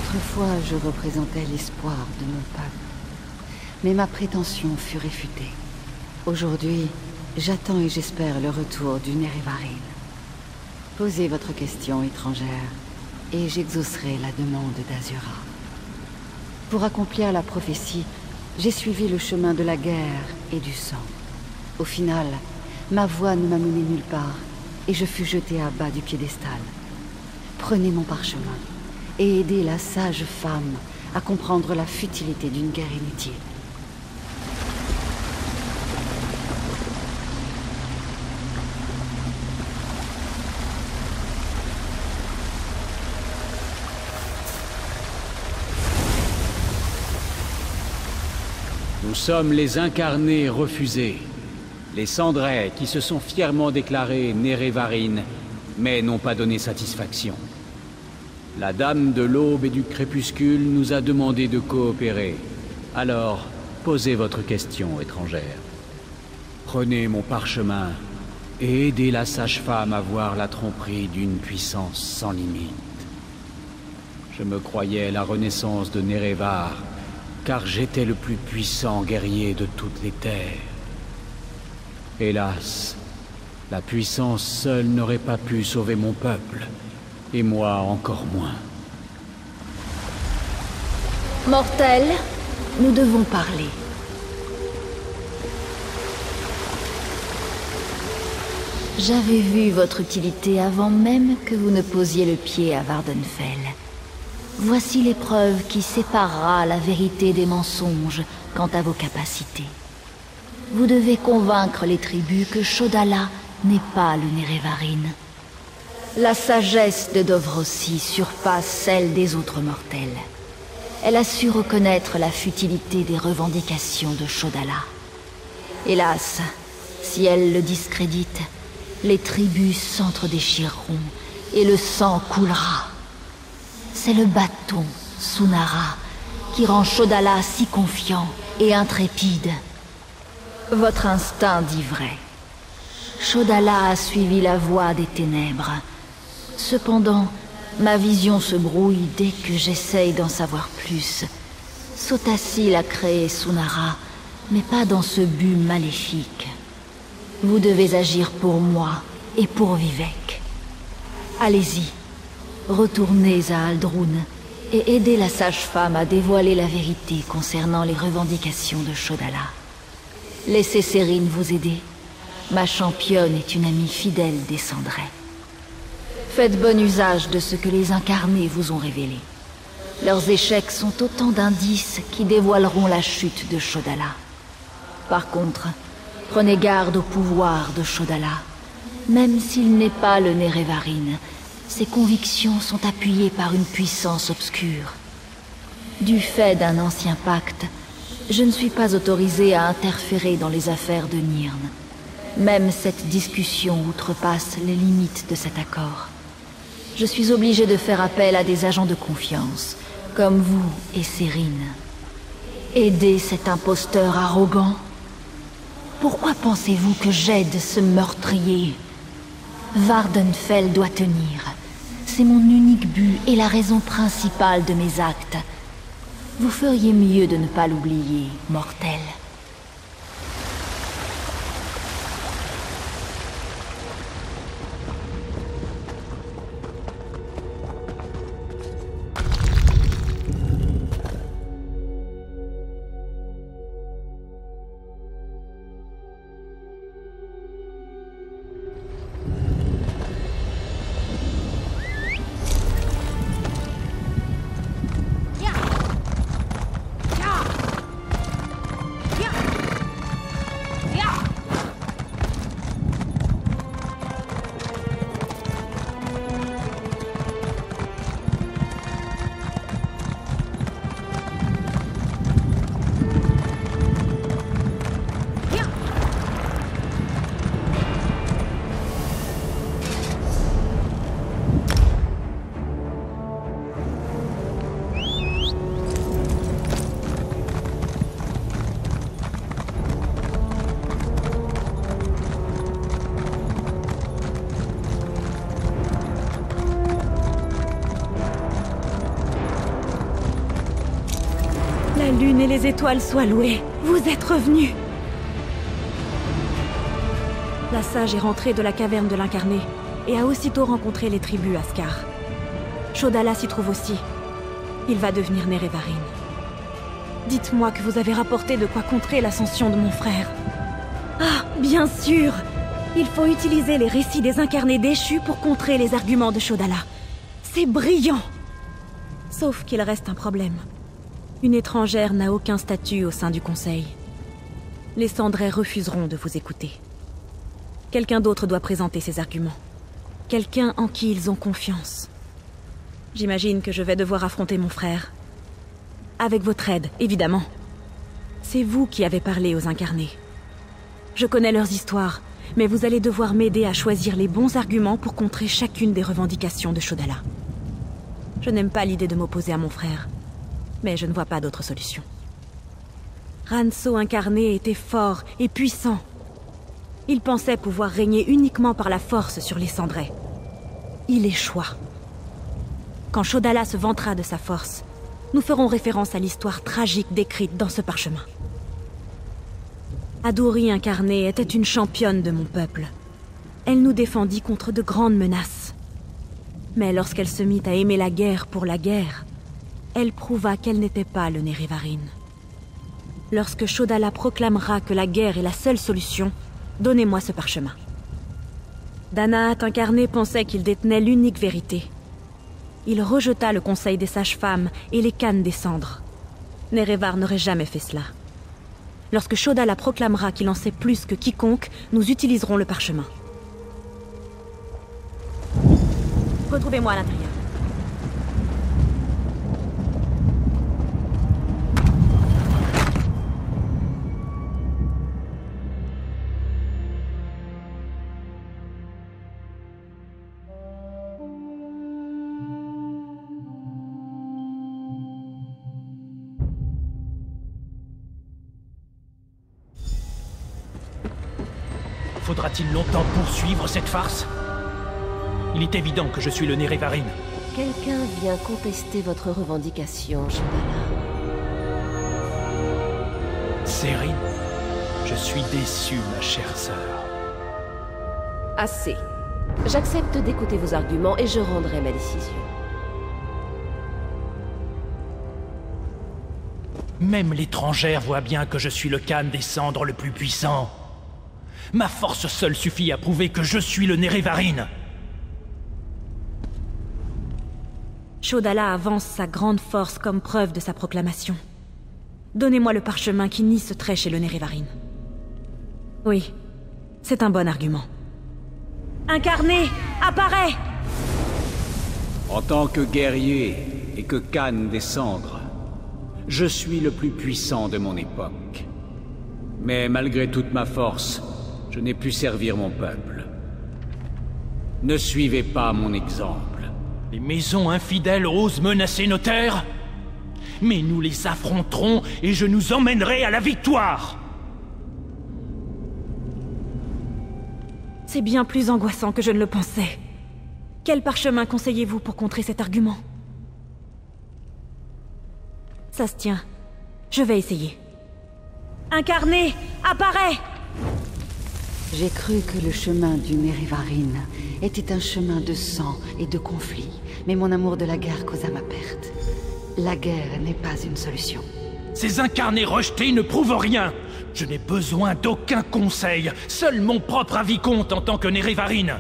Autrefois, je représentais l'espoir de mon peuple. Mais ma prétention fut réfutée. Aujourd'hui, j'attends et j'espère le retour du Nerevarine. Posez votre question, étrangère, et j'exaucerai la demande d'Azura. Pour accomplir la prophétie, j'ai suivi le chemin de la guerre et du sang. Au final, ma voie ne m'a mené nulle part, et je fus jeté à bas du piédestal. Prenez mon parchemin, et aidez la sage femme à comprendre la futilité d'une guerre inutile. Nous sommes les incarnés refusés, les Cendrais qui se sont fièrement déclarés Nerevarine, mais n'ont pas donné satisfaction. La Dame de l'Aube et du Crépuscule nous a demandé de coopérer. Alors, posez votre question, étrangère. Prenez mon parchemin et aidez la sage-femme à voir la tromperie d'une puissance sans limite. Je me croyais la renaissance de Nerevar, car j'étais le plus puissant guerrier de toutes les terres. Hélas, la puissance seule n'aurait pas pu sauver mon peuple, et moi encore moins. Mortel, nous devons parler. J'avais vu votre utilité avant même que vous ne posiez le pied à Vardenfell. Voici l'épreuve qui séparera la vérité des mensonges quant à vos capacités. Vous devez convaincre les tribus que Shodala n'est pas le Nerevarine. La sagesse de Dovrossi surpasse celle des autres mortels. Elle a su reconnaître la futilité des revendications de Shodala. Hélas, si elle le discrédite, les tribus s'entre-déchireront et le sang coulera. C'est le bâton, Sunara, qui rend Shodala si confiant et intrépide. Votre instinct dit vrai. Shodala a suivi la voie des ténèbres. Cependant, ma vision se brouille dès que j'essaye d'en savoir plus. Sotassil a créé Sunara, mais pas dans ce but maléfique. Vous devez agir pour moi et pour Vivec. Allez-y. Retournez à Aldrun et aidez la sage-femme à dévoiler la vérité concernant les revendications de Shodala. Laissez Cérine vous aider. Ma championne est une amie fidèle des Cendrais. Faites bon usage de ce que les incarnés vous ont révélé. Leurs échecs sont autant d'indices qui dévoileront la chute de Shodala. Par contre, prenez garde au pouvoir de Shodala. Même s'il n'est pas le Nerevarine, ses convictions sont appuyées par une puissance obscure. Du fait d'un ancien pacte, je ne suis pas autorisé à interférer dans les affaires de Nirn. Même cette discussion outrepasse les limites de cet accord. Je suis obligé de faire appel à des agents de confiance, comme vous et Cérine. Aider cet imposteur arrogant? Pourquoi pensez-vous que j'aide ce meurtrier? Vardenfell doit tenir. C'est mon unique but et la raison principale de mes actes. Vous feriez mieux de ne pas l'oublier, mortel. lune et les étoiles soient louées. Vous êtes revenus. La sage est rentrée de la caverne de l'incarné et a aussitôt rencontré les tribus Ascar. Shodala s'y trouve aussi. Il va devenir Nerevarine. Dites-moi que vous avez rapporté de quoi contrer l'ascension de mon frère. Ah, bien sûr! Il faut utiliser les récits des incarnés déchus pour contrer les arguments de Shodala. C'est brillant! Sauf qu'il reste un problème. Une étrangère n'a aucun statut au sein du Conseil. Les Sandrais refuseront de vous écouter. Quelqu'un d'autre doit présenter ses arguments. Quelqu'un en qui ils ont confiance. J'imagine que je vais devoir affronter mon frère. Avec votre aide, évidemment. C'est vous qui avez parlé aux incarnés. Je connais leurs histoires, mais vous allez devoir m'aider à choisir les bons arguments pour contrer chacune des revendications de Shodala. Je n'aime pas l'idée de m'opposer à mon frère, mais je ne vois pas d'autre solution. Ranso incarné était fort et puissant. Il pensait pouvoir régner uniquement par la force sur les Sandrais. Il échoua. Quand Shodala se vantera de sa force, nous ferons référence à l'histoire tragique décrite dans ce parchemin. Adori incarnée était une championne de mon peuple. Elle nous défendit contre de grandes menaces. Mais lorsqu'elle se mit à aimer la guerre pour la guerre, elle prouva qu'elle n'était pas le Nerevarine. Lorsque Shodala proclamera que la guerre est la seule solution, donnez-moi ce parchemin. Danaat incarné pensait qu'il détenait l'unique vérité. Il rejeta le conseil des sages-femmes et les cannes des cendres. Nerevar n'aurait jamais fait cela. Lorsque Shodala proclamera qu'il en sait plus que quiconque, nous utiliserons le parchemin. Retrouvez-moi à l'intérieur. Faudra-t-il longtemps poursuivre cette farce? Il est évident que je suis le Nerevarine. Quelqu'un vient contester votre revendication, Shodala. Serine, je suis déçu, ma chère sœur. Assez. J'accepte d'écouter vos arguments et je rendrai ma décision. Même l'étrangère voit bien que je suis le Khan des cendres le plus puissant. Ma force seule suffit à prouver que je suis le Nerevarine. Shodala avance sa grande force comme preuve de sa proclamation. Donnez-moi le parchemin qui nie ce trait chez le Nerevarine. Oui, c'est un bon argument. Incarné, apparaît! En tant que guerrier et que Khan des cendres, je suis le plus puissant de mon époque. Mais malgré toute ma force, je n'ai pu servir mon peuple. Ne suivez pas mon exemple. Les maisons infidèles osent menacer nos terres? Mais nous les affronterons et je nous emmènerai à la victoire! C'est bien plus angoissant que je ne le pensais. Quel parchemin conseillez-vous pour contrer cet argument? Ça se tient. Je vais essayer. Incarné, apparaît! J'ai cru que le chemin du Nerevarine était un chemin de sang et de conflit, mais mon amour de la guerre causa ma perte. La guerre n'est pas une solution. Ces incarnés rejetés ne prouvent rien. Je n'ai besoin d'aucun conseil. Seul mon propre avis compte en tant que Nerevarine.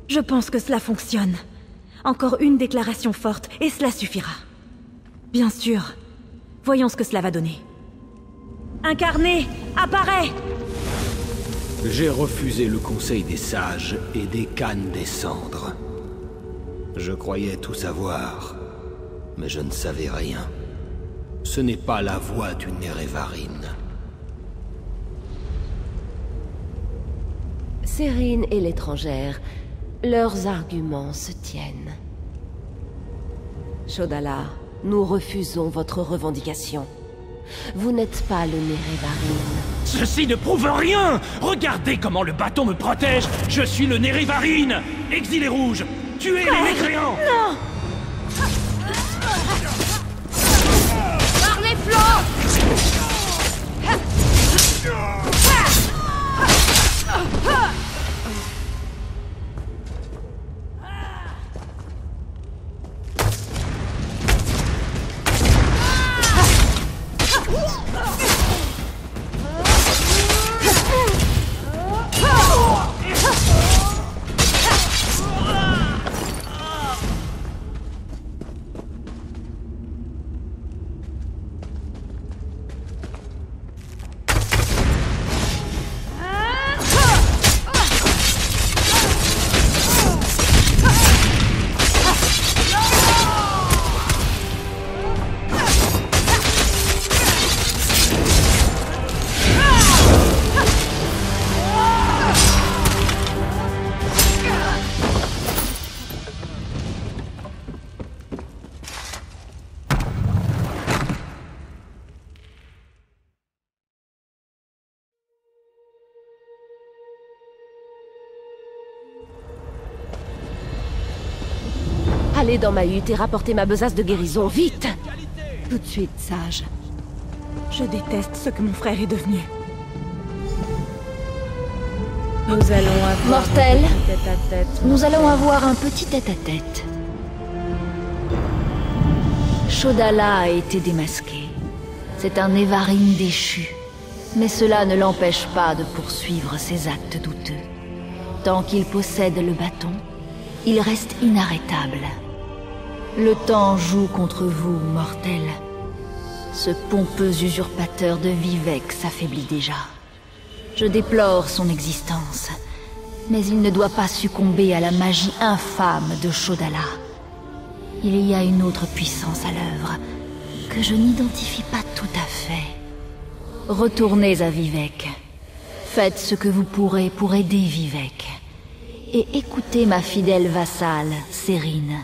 Je pense que cela fonctionne. Encore une déclaration forte, et cela suffira. Bien sûr. Voyons ce que cela va donner. Incarné, apparaît! J'ai refusé le conseil des sages et des cannes des cendres. Je croyais tout savoir, mais je ne savais rien. Ce n'est pas la voie du Nerevarine. Serine et l'étrangère, leurs arguments se tiennent. Shodala, nous refusons votre revendication. Vous n'êtes pas le Nerevarine. Ceci ne prouve rien! Regardez comment le bâton me protège! Je suis le Nerevarine! Exilé rouge! Tuez les mécréants! Non! Allez dans ma hutte et rapportez ma besace de guérison, vite! Tout de suite, sage. Je déteste ce que mon frère est devenu. Nous allons avoir Mortel, un petit tête-à-tête. nous allons avoir un petit tête-à-tête. Shodala a été démasqué. C'est un Nevarine déchu. Mais cela ne l'empêche pas de poursuivre ses actes douteux. Tant qu'il possède le bâton, il reste inarrêtable. Le temps joue contre vous, mortels. Ce pompeux usurpateur de Vivec s'affaiblit déjà. Je déplore son existence, mais il ne doit pas succomber à la magie infâme de Shodala. Il y a une autre puissance à l'œuvre, que je n'identifie pas tout à fait. Retournez à Vivec. Faites ce que vous pourrez pour aider Vivec. Et écoutez ma fidèle vassale, Cérine.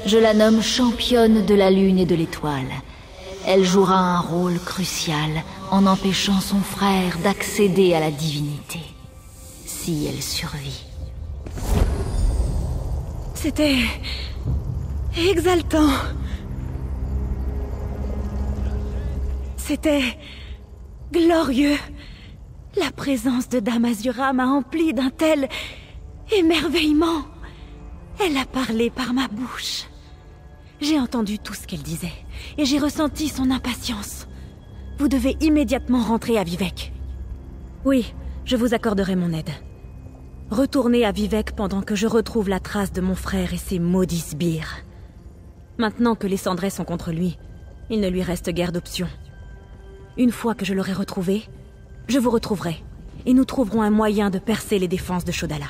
Je la nomme championne de la lune et de l'étoile. Elle jouera un rôle crucial en empêchant son frère d'accéder à la divinité. Si elle survit. C'était... exaltant. C'était... glorieux. La présence de Dame Azura m'a empli d'un tel émerveillement. Elle a parlé par ma bouche. J'ai entendu tout ce qu'elle disait, et j'ai ressenti son impatience. Vous devez immédiatement rentrer à Vivec. Oui, je vous accorderai mon aide. Retournez à Vivec pendant que je retrouve la trace de mon frère et ses maudits sbires. Maintenant que les Cendrets sont contre lui, il ne lui reste guère d'options. Une fois que je l'aurai retrouvé, je vous retrouverai, et nous trouverons un moyen de percer les défenses de Shodala.